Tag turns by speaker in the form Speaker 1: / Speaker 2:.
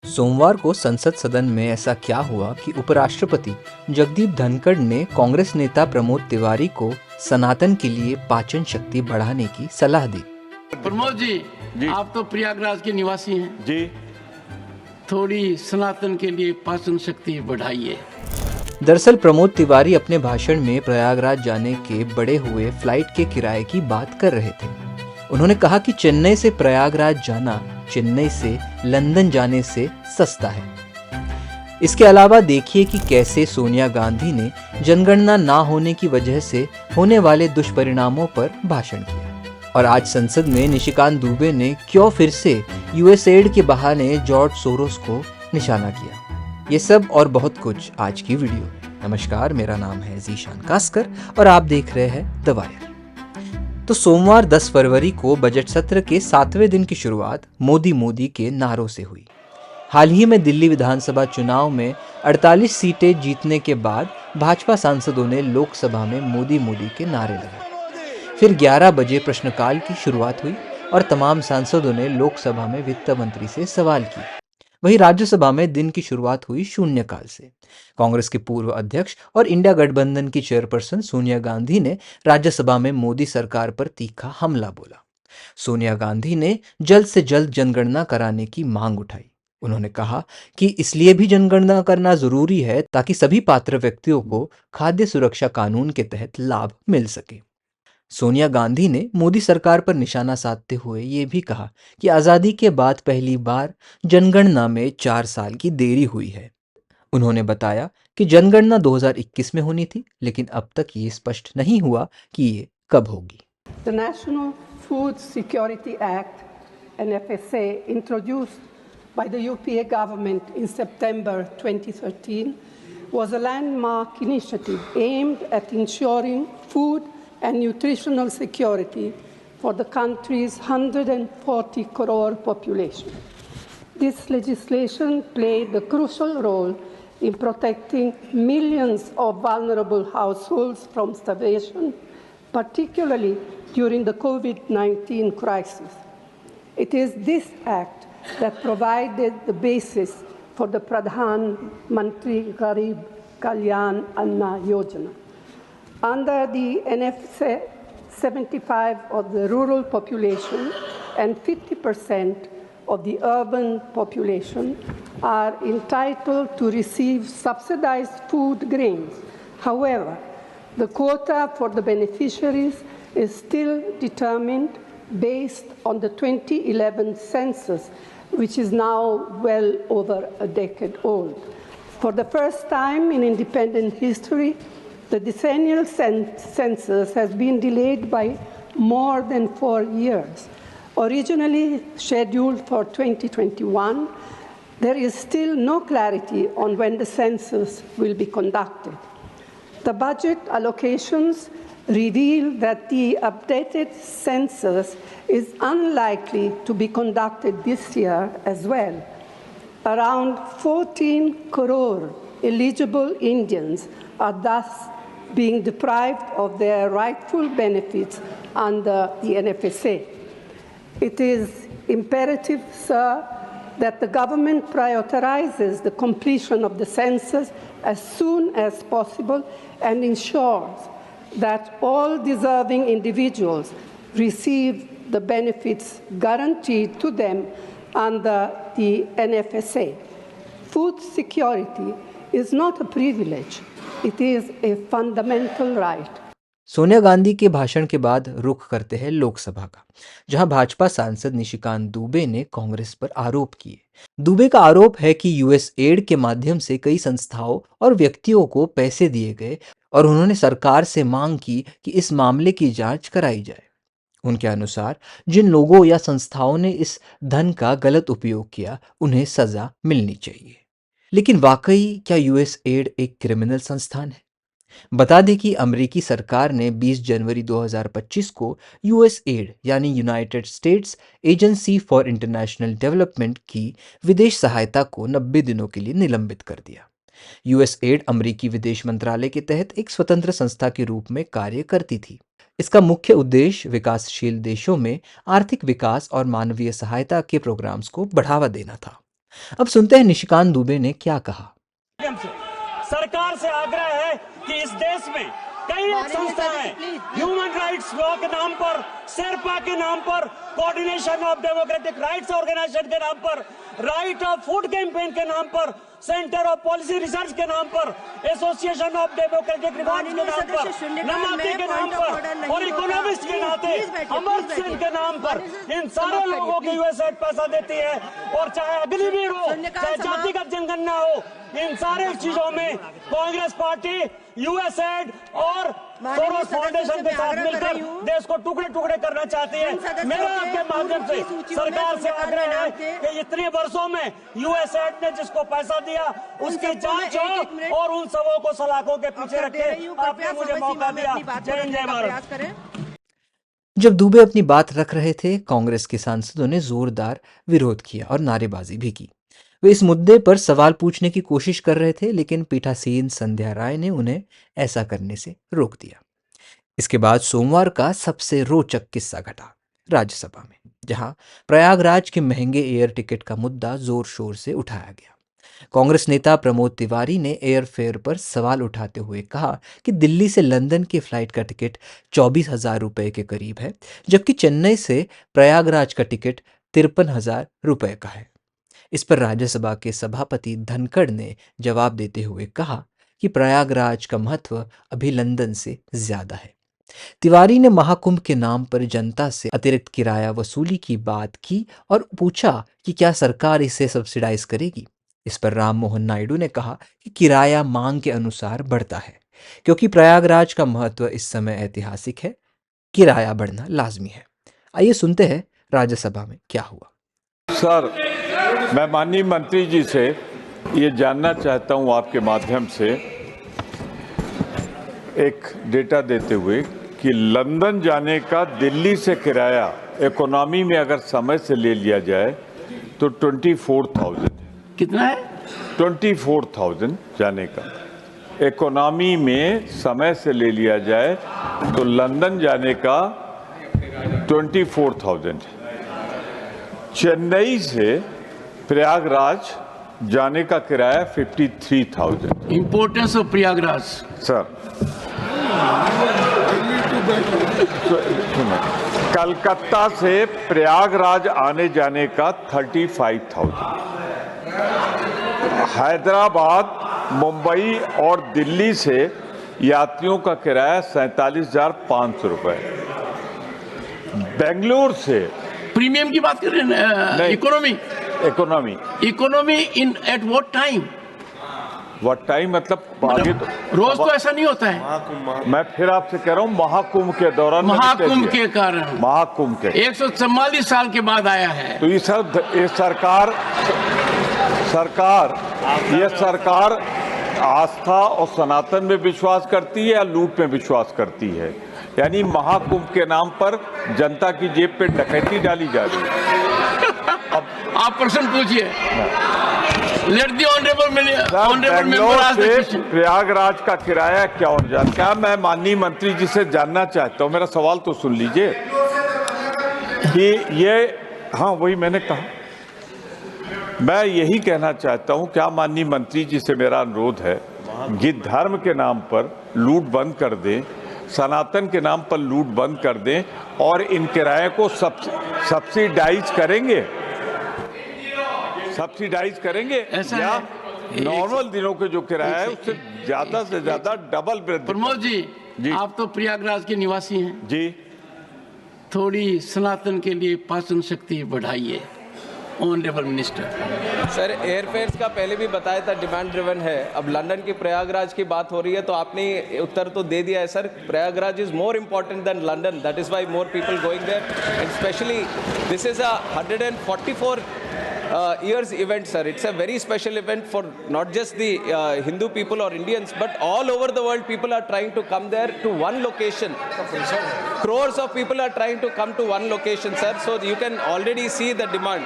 Speaker 1: सोमवार को संसद सदन में ऐसा क्या हुआ कि उपराष्ट्रपति जगदीप धनखड़ ने कांग्रेस नेता प्रमोद तिवारी को सनातन के लिए पाचन शक्ति बढ़ाने की सलाह दी।
Speaker 2: प्रमोद जी, आप तो प्रयागराज के निवासी हैं
Speaker 3: जी।
Speaker 2: थोड़ी सनातन के लिए पाचन शक्ति बढ़ाइए।
Speaker 1: दरअसल प्रमोद तिवारी अपने भाषण में प्रयागराज जाने के बढ़े हुए फ्लाइट के किराए की बात कर रहे थे। उन्होंने कहा कि चेन्नई से प्रयागराज जाना चेन्नई से लंदन जाने से सस्ता है। इसके अलावा देखिए कि कैसे सोनिया गांधी ने जनगणना ना होने की वजह से होने वाले दुष्परिणामों पर भाषण किया। और आज संसद में निशिकांत दुबे ने क्यों फिर से यूएसएड के बहाने जॉर्ज सोरोस को निशाना किया। ये सब और बहुत कुछ आज की वीडियो। नमस्कार, मेरा नाम है जीशान कास्कर और आप देख रहे हैं द वायर। तो सोमवार 10 फरवरी को बजट सत्र के 7वें दिन की शुरुआत मोदी के नारों से हुई। हाल ही में दिल्ली विधानसभा चुनाव में 48 सीटें जीतने के बाद भाजपा सांसदों ने लोकसभा में मोदी के नारे लगाए। फिर 11 बजे प्रश्नकाल की शुरुआत हुई और तमाम सांसदों ने लोकसभा में वित्त मंत्री से सवाल किए। वहीं राज्यसभा में दिन की शुरुआत हुई शून्यकाल से। कांग्रेस के पूर्व अध्यक्ष और इंडिया गठबंधन की चेयरपर्सन सोनिया गांधी ने राज्यसभा में मोदी सरकार पर तीखा हमला बोला। सोनिया गांधी ने जल्द से जल्द जनगणना कराने की मांग उठाई। उन्होंने कहा कि इसलिए भी जनगणना करना जरूरी है ताकि सभी पात्र व्यक्तियों को खाद्य सुरक्षा कानून के तहत लाभ मिल सके। सोनिया गांधी ने मोदी सरकार पर निशाना साधते हुए ये भी कहा कि आज़ादी के बाद पहली बार जनगणना में 4 साल की देरी हुई है। उन्होंने बताया कि जनगणना 2021 में होनी थी, लेकिन अब तक ये स्पष्ट नहीं हुआ कि ये कब होगी।
Speaker 4: The National Food Security Act, NFSA, introduced by the UPA government in September 2013, was a landmark initiative aimed at ensuring food and nutritional security for the country's 140 crore population. This legislation played a crucial role in protecting millions of vulnerable households from starvation, particularly during the COVID-19 crisis. It is this act that provided the basis for the Pradhan Mantri Garib Kalyan Anna Yojana. Under the NFSA, 75% of the rural population and 50% of the urban population are entitled to receive subsidized food grains. However, the quota for the beneficiaries is still determined based on the 2011 census, which is now well over a decade old. For the first time in independent history, the decennial census has been delayed by more than 4 years. Originally scheduled for 2021, there is still no clarity on when the census will be conducted. The budget allocations reveal that the updated census is unlikely to be conducted this year as well. Around 14 crore eligible Indians are thus being deprived of their rightful benefits under the NFSA. It is imperative, sir, that the government prioritizes the completion of the census as soon as possible and ensures that all deserving individuals receive the benefits guaranteed to them under the NFSA. Food security is not a privilege, it is a fundamental right.
Speaker 1: Sonia Gandhi के भाषण के बाद रुख करते हैं लोकसभा का, जहां भाजपा सांसद निशिकांत दुबे ने कांग्रेस पर आरोप किए। दुबे का आरोप है कि यूएसएड के माध्यम से कई संस्थाओं और व्यक्तियों को पैसे दिए गए और उन्होंने सरकार से मांग की कि इस मामले की जांच कराई जाए। उनके अनुसार जिन लोगों या संस्थाओं ने इस धन का गलत उपयोग किया, उन्हें सजा मिलनी चाहिए। लेकिन वाकई क्या यूएसएड एक क्रिमिनल संस्थान है? बता दें कि अमेरिकी सरकार ने 20 जनवरी 2025 को यूएसएड यानी United states agency for international development की विदेश सहायता को 90 दिनों के लिए निलंबित कर दिया। यूएसएड अमेरिकी विदेश मंत्रालय के तहत एक स्वतंत्र संस्था के रूप में कार्य करती थी। इसका मुख्य उद्देश्य विकासशील देशों में आर्थिक विकास और मानवीय सहायता के प्रोग्राम्स को बढ़ावा देना था। अब सुनते हैं निशिकांत दुबे ने क्या कहा।
Speaker 3: सरकार से आग्रह है कि इस देश में कई संस्थाएं ह्यूमन राइट्स लॉ के नाम पर, शेरपा के नाम पर, coordination of democratic rights organisation के नाम पर, राइट ऑफ फूड कैंपेन के नाम पर, सेंटर ऑफ पॉलिसी रिसर्च के नाम पर, एसोसिएशन ऑफ डेमोक्रेटिक रिफॉर्म्स के नाम पर, नमाते के नाम पर और इकोनॉमिस्ट के नाते अमर्त्य सेन के नाम पर इन सारे लोगों की यूएसएड पैसा देती है। और चाहे अग्निवीर हो, चाहे जातिगत जनगणना हो, इन सारे चीजों में कांग्रेस पार्टी यूएसएड और सोरोस फाउंडेशन के साथ मिलकर देश को टुकड़े टुकड़े करना चाहती है। मेरा आपके माध्यम से सरकार से आग्रह है कि इतने वर्षों में यूएसएड ने जिसको पैसा दिया उसकी जांच हो और उन सबों को सलाखों के पीछे रखे। आपने मुझे मौका दिया। जय हिंद, जय भारत।
Speaker 1: जब दुबे अपनी बात रख रहे थे, कांग्रेस के सांसदों ने जोरदार विरोध किया और नारेबाजी भी की। वे इस मुद्दे पर सवाल पूछने की कोशिश कर रहे थे, लेकिन पीठासीन संध्या राय ने उन्हें ऐसा करने से रोक दिया। इसके बाद सोमवार का सबसे रोचक किस्सा घटा राज्यसभा में, जहां प्रयागराज के महंगे एयर टिकट का मुद्दा जोर शोर से उठाया गया। कांग्रेस नेता प्रमोद तिवारी ने एयर फेयर पर सवाल उठाते हुए कहा कि दिल्ली से लंदन की फ्लाइट का टिकट 24,000 रुपए के करीब है, जबकि चेन्नई से प्रयागराज का टिकट 53,000 रुपए का है। इस पर राज्यसभा के सभापति धनखड़ ने जवाब देते हुए कहा कि प्रयागराज का महत्व अभी लंदन से ज्यादा है। तिवारी ने महाकुंभ के नाम पर जनता से अतिरिक्त किराया वसूली की बात की और पूछा कि क्या सरकार इसे सब्सिडाइज करेगी। इस पर राम मोहन नायडू ने कहा कि किराया मांग के अनुसार बढ़ता है, क्योंकि प्रयागराज का महत्व इस समय ऐतिहासिक है, किराया बढ़ना लाजमी है। आइए सुनते हैं राज्यसभा में क्या हुआ।
Speaker 5: सर, मैं माननीय मंत्री जी से ये जानना चाहता हूँ आपके माध्यम से एक डेटा देते हुए कि लंदन जाने का दिल्ली से किराया इकोनॉमी में अगर समय से ले लिया जाए तो 24,000
Speaker 2: कितना है?
Speaker 5: 24,000 जाने का। इकोनॉमी में समय से ले लिया जाए तो लंदन जाने का 24,000। चेन्नई से प्रयागराज जाने का किराया 53,000।
Speaker 2: Importance of Prayagraj
Speaker 5: sir, Calcutta से प्रयागराज आने जाने का 35,000। हैदराबाद, मुंबई और दिल्ली से यात्रियों का किराया 47,500 रुपए। बेंगलुरु से
Speaker 2: प्रीमियम की बात कर रहे हैं? Economy in at what time?
Speaker 5: What time मतलब आगे तो
Speaker 2: रोज तो ऐसा नहीं होता है।
Speaker 5: मैं फिर आपसे कह रहा हूँ महाकुंभ के दौरान,
Speaker 2: महाकुंभ के कारण,
Speaker 5: महाकुंभ के
Speaker 2: 144 साल के बाद आया है।
Speaker 5: तो ये सरकार आस्था और सनातन में विश्वास करती है या लूट में विश्वास करती है? यानी महाकुंभ के नाम पर जनता की जेब पे डकैती डाली जा रही है।
Speaker 2: अब आप प्रश्न पूछिए। Let the honourable member ask the question.
Speaker 5: Prayagraj का किराया क्या होना चाहिए? मैं माननीय मंत्री जी से जानना चाहता हूँ, मेरा सवाल तो सुन लीजिए कि ये, हाँ वही मैंने कहा, मैं यही कहना चाहता हूँ, क्या माननीय मंत्री जी से मेरा अनुरोध है कि धर्म के नाम पर लूट बंद कर दें, सनातन के नाम पर लूट बंद कर दें और इन किराए को सब्सिडाइज करेंगे
Speaker 2: ऐसा
Speaker 5: या नॉर्मल दिनों के जो किराया है उससे ज्यादा से ज्यादा डबल वृद्धि।
Speaker 2: प्रमोद जी, आप तो प्रयागराज के निवासी हैं
Speaker 5: जी,
Speaker 2: थोड़ी सनातन के लिए पाचन शक्ति बढ़ाइए। Honourable minister.
Speaker 6: सर, एयरफेयर्स का पहले भी बताया था डिमांड ड्रिवन है। अब लंदन की प्रयागराज की बात हो रही है तो आपने उत्तर तो दे दिया है sir. Prayagraj is more important than London, that is why more people going there and specially this is a 144 years event, sir. It's a very special event for not just the Hindu people or Indians, but all over the world. People are trying to come there to one location. Crores of people are trying to come to one location, sir. So you can already see the demand.